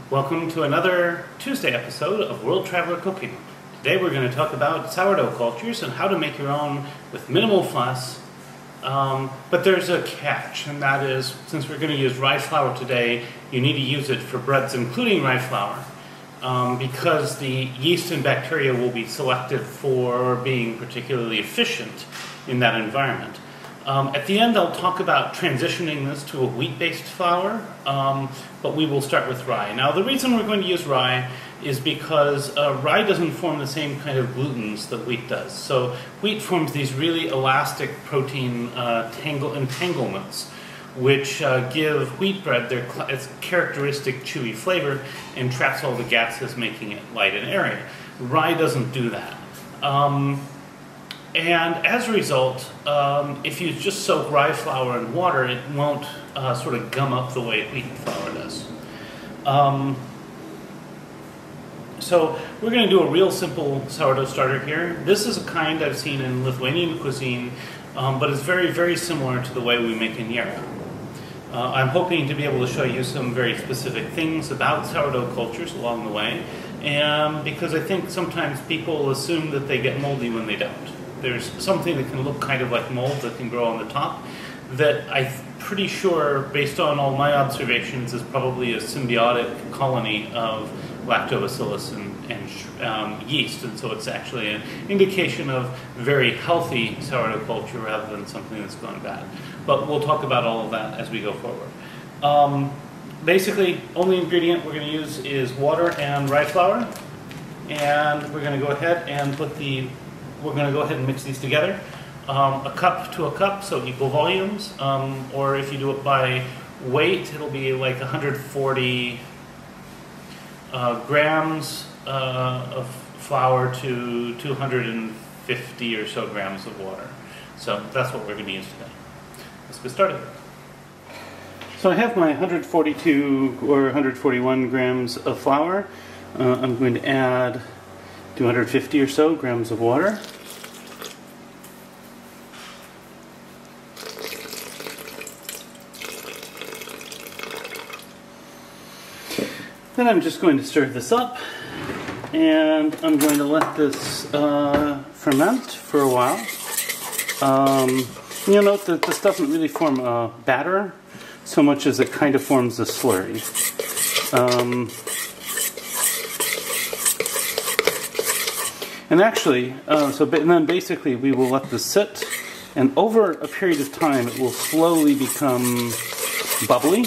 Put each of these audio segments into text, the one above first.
Welcome to another Tuesday episode of World Traveler Cooking. Today we're going to talk about sourdough cultures and how to make your own with minimal fuss. But there's a catch, and that is, since we're going to use rye flour today, you need to use it for breads including rye flour, because the yeast and bacteria will be selected for being particularly efficient in that environment. At the end, I'll talk about transitioning this to a wheat-based flour, but we will start with rye. Now, the reason we're going to use rye is because rye doesn't form the same kind of glutens that wheat does. So wheat forms these really elastic protein entanglements, which give wheat bread its characteristic chewy flavor and traps all the gases, making it light and airy. Rye doesn't do that. And as a result, if you just soak rye flour in water, it won't sort of gum up the way wheat flour does. So we're going to do a real simple sourdough starter here. This is a kind I've seen in Lithuanian cuisine, but it's very, very similar to the way we make Injera. I'm hoping to be able to show you some very specific things about sourdough cultures along the way, and because I think sometimes people assume that they get moldy when they don't. There's something that can look kind of like mold that can grow on the top that I'm pretty sure, based on all my observations, is probably a symbiotic colony of lactobacillus and yeast, and so it's actually an indication of very healthy sourdough culture rather than something that's gone bad. But we'll talk about all of that as we go forward. Basically, only ingredient we're going to use is water and rye flour, and we're going to go ahead and mix these together. A cup to a cup, so equal volumes, or if you do it by weight, it'll be like 140 grams of flour to 250 or so grams of water. So that's what we're going to use today. Let's get started. So I have my 142 or 141 grams of flour. I'm going to add 250 or so grams of water. Then I'm just going to stir this up, and I'm going to let this ferment for a while. You'll note that this doesn't really form a batter so much as it kind of forms a slurry. And actually, and then basically we will let this sit, and over a period of time it will slowly become bubbly.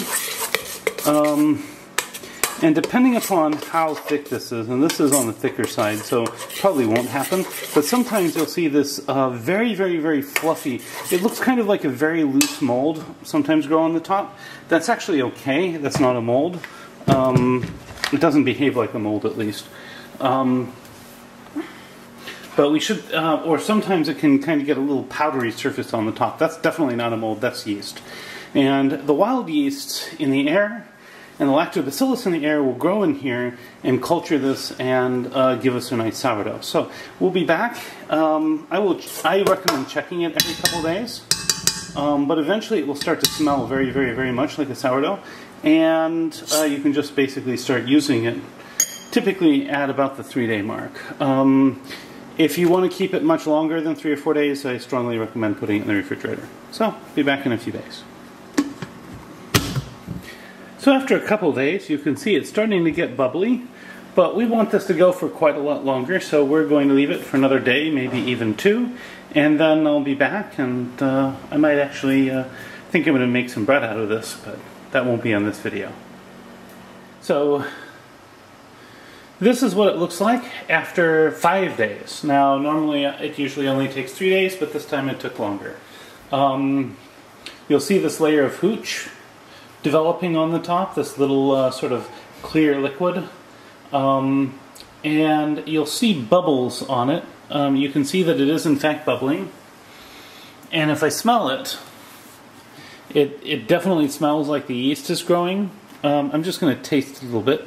And depending upon how thick this is, and this is on the thicker side, so probably won't happen, but sometimes you'll see this very, very, very fluffy, it looks kind of like a very loose mold sometimes grow on the top. That's actually okay, that's not a mold. It doesn't behave like a mold, at least. But we should, or sometimes it can kind of get a little powdery surface on the top. That's definitely not a mold, that's yeast. And the wild yeast in the air and the lactobacillus in the air will grow in here and culture this and give us a nice sourdough. So we'll be back. I recommend checking it every couple days, but eventually it will start to smell very, very, very much like a sourdough, and you can just basically start using it typically at about the 3-day mark. If you want to keep it much longer than 3 or 4 days, I strongly recommend putting it in the refrigerator. So, be back in a few days. So after a couple days, you can see it's starting to get bubbly, but we want this to go for quite a lot longer, so we're going to leave it for another day, maybe even 2, and then I'll be back, and I might actually think I'm going to make some bread out of this, but that won't be on this video. So this is what it looks like after 5 days. Now, normally it usually only takes 3 days, but this time it took longer. You'll see this layer of hooch developing on the top, this little sort of clear liquid, and you'll see bubbles on it. You can see that it is in fact bubbling, and if I smell it, it definitely smells like the yeast is growing. I'm just going to taste a little bit.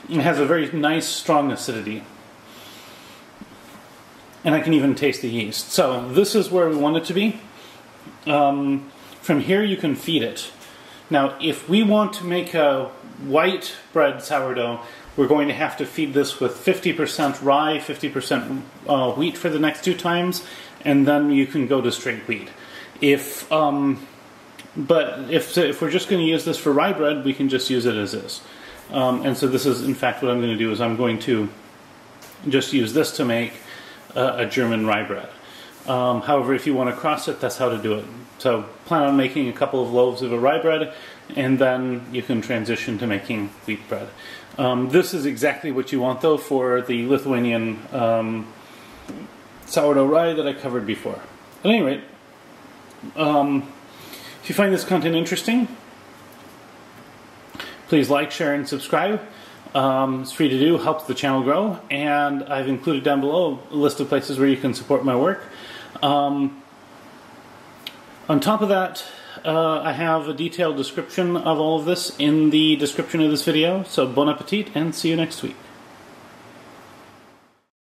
It has a very nice strong acidity. And I can even taste the yeast. So this is where we want it to be. From here you can feed it. Now, if we want to make a white bread sourdough, we're going to have to feed this with 50% rye, 50% wheat for the next 2 times, and then you can go to straight wheat. But if we're just going to use this for rye bread, we can just use it as is. And so this is, in fact, what I'm going to do is I'm going to just use this to make a German rye bread. However, if you want to cross it, that's how to do it. So plan on making a couple of loaves of a rye bread, and then you can transition to making wheat bread. This is exactly what you want, though, for the Lithuanian sourdough rye that I covered before. At any rate, if you find this content interesting, please like, share, and subscribe. It's free to do, helps the channel grow, and I've included down below a list of places where you can support my work. On top of that, I have a detailed description of all of this in the description of this video, so bon appetit and see you next week.